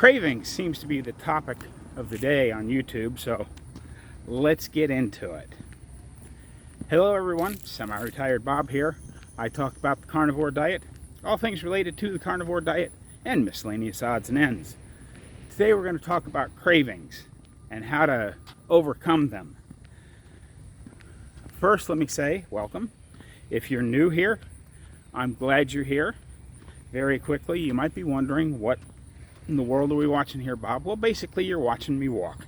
Cravings seems to be the topic of the day on YouTube, so let's get into it. Hello everyone, Semi-Retired Bob here. I talk about the carnivore diet, all things related to the carnivore diet, and miscellaneous odds and ends. Today we're going to talk about cravings and how to overcome them. First, let me say welcome. If you're new here, I'm glad you're here. Very quickly, you might be wondering, what in the world are we watching here, Bob? Well, basically, you're watching me walk.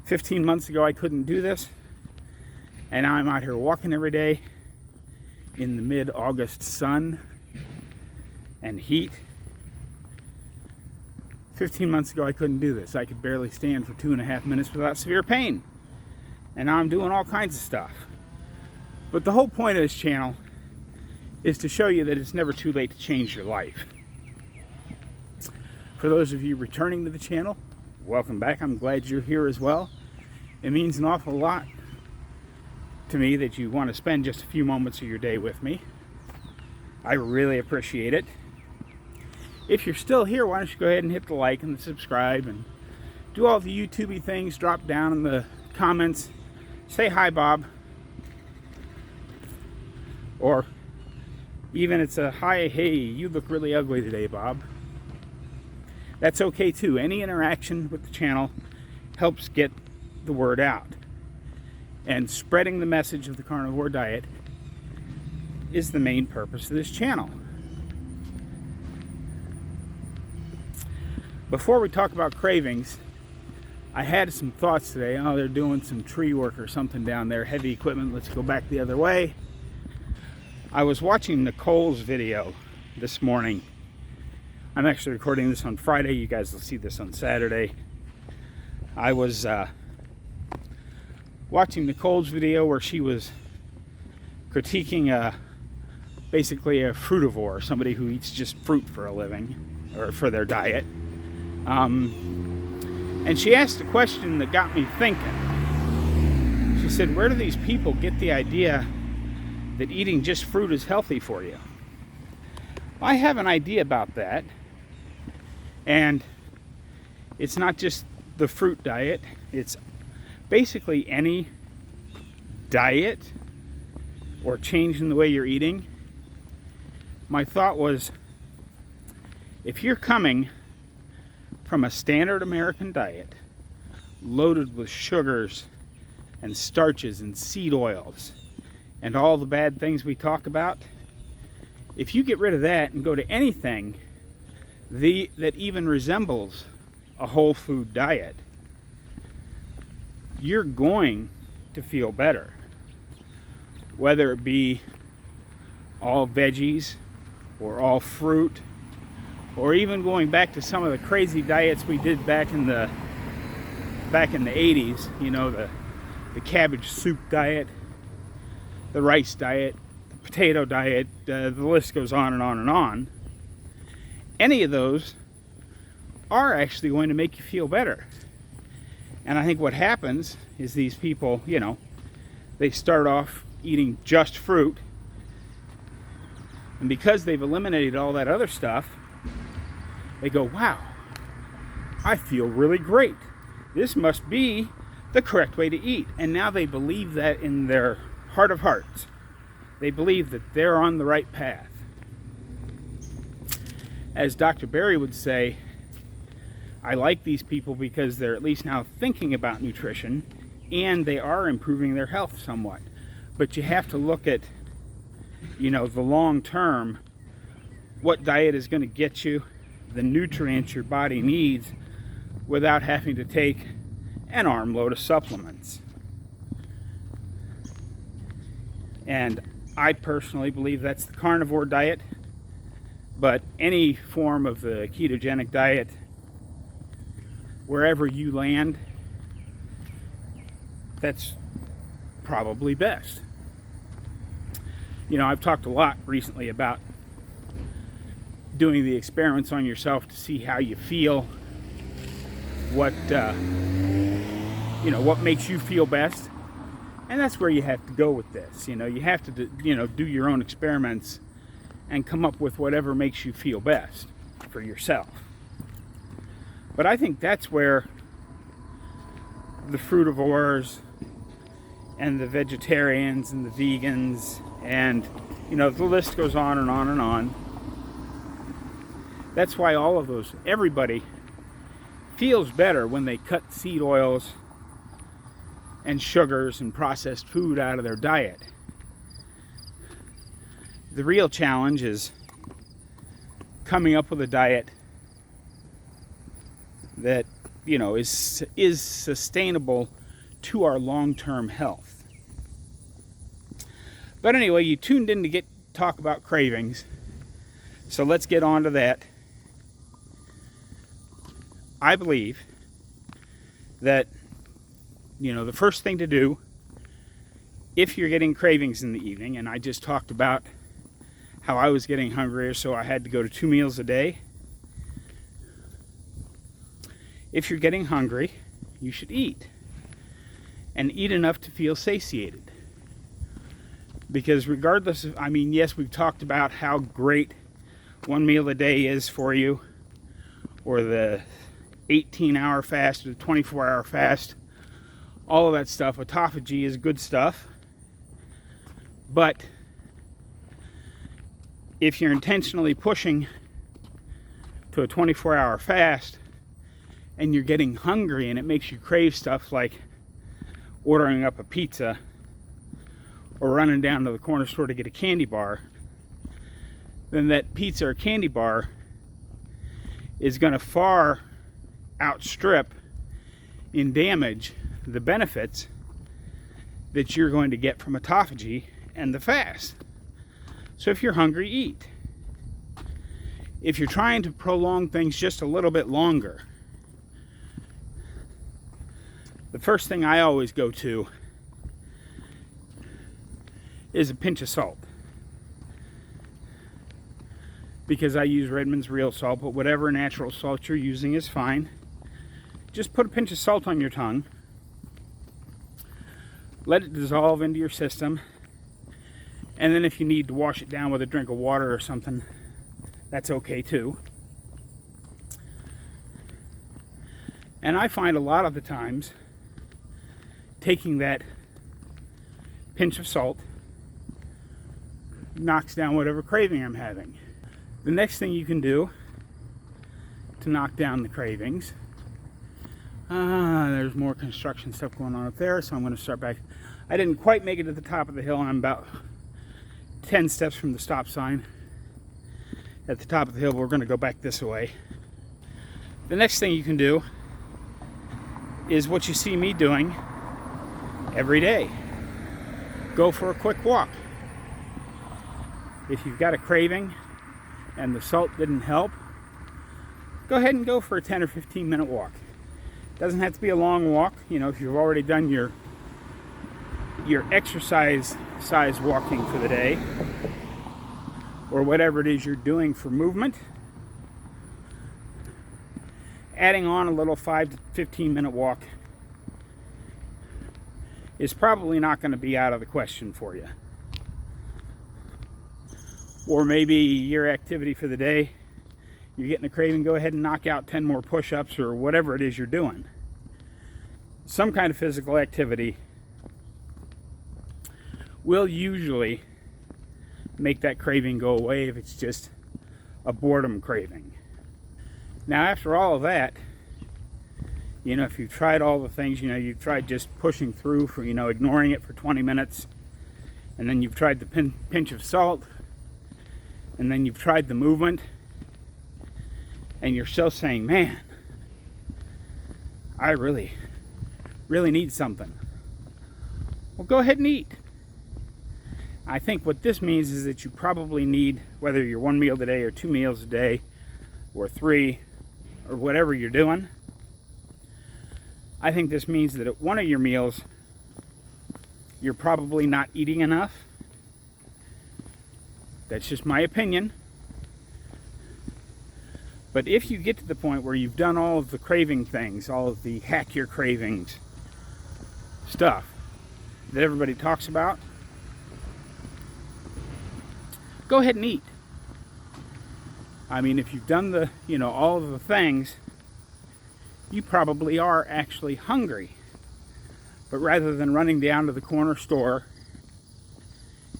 15 months ago, I couldn't do this, and now I'm out here walking every day in the mid-August sun and heat. 15 months ago, I couldn't do this. I could barely stand for 2.5 minutes without severe pain. And now I'm doing all kinds of stuff. But the whole point of this channel is to show you that it's never too late to change your life. For those of you returning to the channel, welcome back. I'm glad you're here as well. It means an awful lot to me that you want to spend just a few moments of your day with me. I really appreciate it. If you're still here, why don't you go ahead and hit the like and the subscribe and do all the YouTubey things. Drop down in the comments. Say hi, Bob. Or even it's a hi, hey, you look really ugly today, Bob. That's okay too. Any interaction with the channel helps get the word out. And spreading the message of the carnivore diet is the main purpose of this channel. Before we talk about cravings, I had some thoughts today. Oh, they're doing some tree work or something down there. Heavy equipment. Let's go back the other way. I was watching Nicole's video this morning. I'm actually recording this on Friday. You guys will see this on Saturday. I was watching Nicole's video where she was critiquing basically a fruitivore, somebody who eats just fruit for a living or for their diet. And she asked a question that got me thinking. She said, where do these people get the idea that eating just fruit is healthy for you? I have an idea about that. And it's not just the fruit diet. It's basically any diet or change in the way you're eating. My thought was, if you're coming from a standard American diet loaded with sugars and starches and seed oils and all the bad things we talk about, if you get rid of that and go to anything that even resembles a whole food diet, you're going to feel better. Whether it be all veggies or all fruit, or even going back to some of the crazy diets we did back in the 80s, you know, the cabbage soup diet, the rice diet, the potato diet, the list goes on and on and on. Any of those are actually going to make you feel better. And I think what happens is these people, you know, they start off eating just fruit, and because they've eliminated all that other stuff, they go, wow, I feel really great. This must be the correct way to eat. And now they believe that in their heart of hearts. They believe that they're on the right path. As Dr. Berry would say, I like these people because they're at least now thinking about nutrition and they are improving their health somewhat. But you have to look at, you know, the long term, what diet is going to get you the nutrients your body needs without having to take an armload of supplements. And I personally believe that's the carnivore diet, but any form of the ketogenic diet, wherever you land, that's probably best. You know, I've talked a lot recently about doing the experiments on yourself to see how you feel, what what makes you feel best, and that's where you have to go with this. You know, you have to do your own experiments and come up with whatever makes you feel best. for yourself. But I think that's where the frutivores and the vegetarians and the vegans and, you know, the list goes on and on and on. That's why all of those, everybody feels better when they cut seed oils and sugars and processed food out of their diet. The real challenge is coming up with a diet that, you know, is sustainable to our long-term health. But anyway, you tuned in to talk about cravings, so let's get on to that. I believe that, you know, the first thing to do if you're getting cravings in the evening, and I just talked about how I was getting hungrier, so I had to go to 2 meals a day. If you're getting hungry, you should eat, and eat enough to feel satiated. Because regardless of, I mean, yes, we've talked about how great 1 meal a day is for you, or the 18-hour fast or the 24-hour fast, all of that stuff. Autophagy is good stuff. But if you're intentionally pushing to a 24-hour fast and you're getting hungry and it makes you crave stuff like ordering up a pizza or running down to the corner store to get a candy bar, then that pizza or candy bar is going to far outstrip in damage the benefits that you're going to get from autophagy and the fast. So if you're hungry, eat. If you're trying to prolong things just a little bit longer, the first thing I always go to is a pinch of salt. Because I use Redmond's real salt, but whatever natural salt you're using is fine. Just put a pinch of salt on your tongue. Let it dissolve into your system. And then if you need to wash it down with a drink of water or something, that's okay too. And I find a lot of the times taking that pinch of salt knocks down whatever craving I'm having. The next thing you can do to knock down the cravings, there's more construction stuff going on up there, so I'm going to start back. I didn't quite make it to the top of the hill, and I'm about 10 steps from the stop sign at the top of the hill. We're going to go back this way. The next thing you can do is what you see me doing every day. Go for a quick walk. If you've got a craving and the salt didn't help, go ahead and go for a 10 or 15 minute walk. Doesn't have to be a long walk. You know, if you've already done your exercise size walking for the day, or whatever it is you're doing for movement, adding on a little 5 to 15 minute walk is probably not going to be out of the question for you. Or maybe your activity for the day, you're getting a craving, go ahead and knock out 10 more push-ups or whatever it is you're doing. Some kind of physical activity will usually make that craving go away if it's just a boredom craving. Now, after all of that, you know, if you've tried all the things, you know, you've tried just pushing through for, you know, ignoring it for 20 minutes, and then you've tried the pinch of salt, and then you've tried the movement, and you're still saying, man, I really need something. Well, go ahead and eat. I think what this means is that you probably need, whether you're 1 meal a day or 2 meals a day or 3 or whatever you're doing, I think this means that at one of your meals you're probably not eating enough. That's just my opinion. But if you get to the point where you've done all of the craving things, all of the hack your cravings stuff that everybody talks about, go ahead and eat. I mean, if you've done the, all of the things, you probably are actually hungry. But rather than running down to the corner store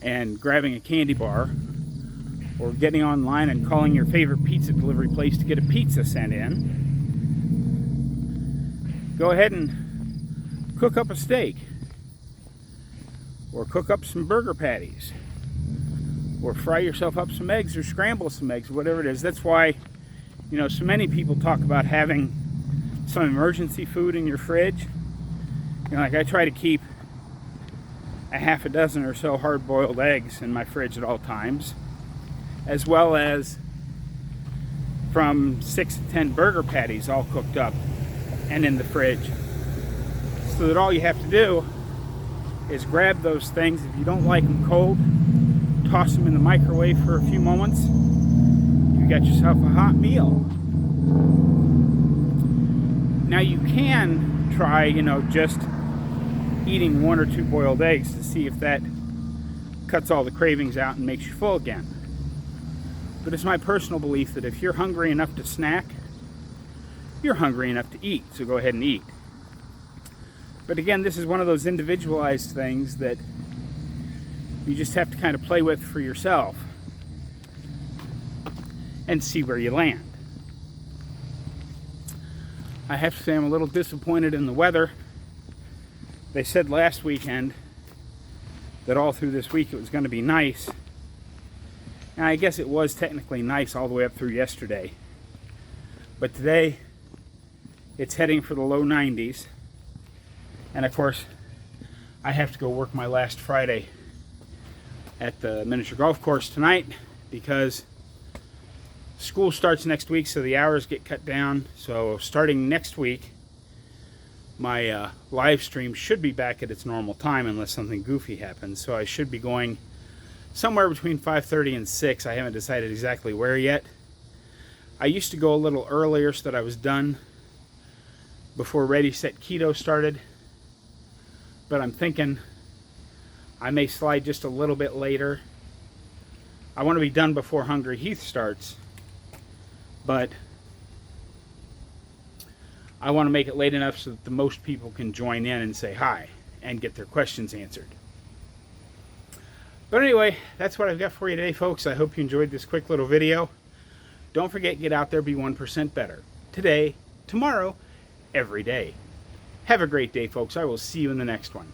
and grabbing a candy bar, or getting online and calling your favorite pizza delivery place to get a pizza sent in, go ahead and cook up a steak, or cook up some burger patties, or fry yourself up some eggs, or scramble some eggs, whatever it is. That's why, so many people talk about having some emergency food in your fridge. Like I try to keep a half a dozen or so hard-boiled eggs in my fridge at all times, as well as from 6 to 10 burger patties all cooked up and in the fridge, so that all you have to do is grab those things. If you don't like them cold, toss them in the microwave for a few moments. You got yourself a hot meal. Now you can try, just eating 1 or 2 boiled eggs to see if that cuts all the cravings out and makes you full again. But it's my personal belief that if you're hungry enough to snack, you're hungry enough to eat, so go ahead and eat. But again, this is one of those individualized things that you just have to kind of play with for yourself and see where you land. I have to say I'm a little disappointed in the weather. They said last weekend that all through this week it was going to be nice. And I guess it was technically nice all the way up through yesterday. But today, it's heading for the low 90s. And of course, I have to go work my last Friday at the miniature golf course tonight because school starts next week, so the hours get cut down. So starting next week, my live stream should be back at its normal time unless something goofy happens. So I should be going somewhere between 5:30 and 6. I haven't decided exactly where yet. I used to go a little earlier so that I was done before Ready Set Keto started. But I'm thinking I may slide just a little bit later. I want to be done before Hungry Heath starts, but I want to make it late enough so that the most people can join in and say hi and get their questions answered. But anyway, that's what I've got for you today, folks. I hope you enjoyed this quick little video. Don't forget, get out there, be 1% better. Today, tomorrow, every day. Have a great day, folks. I will see you in the next one.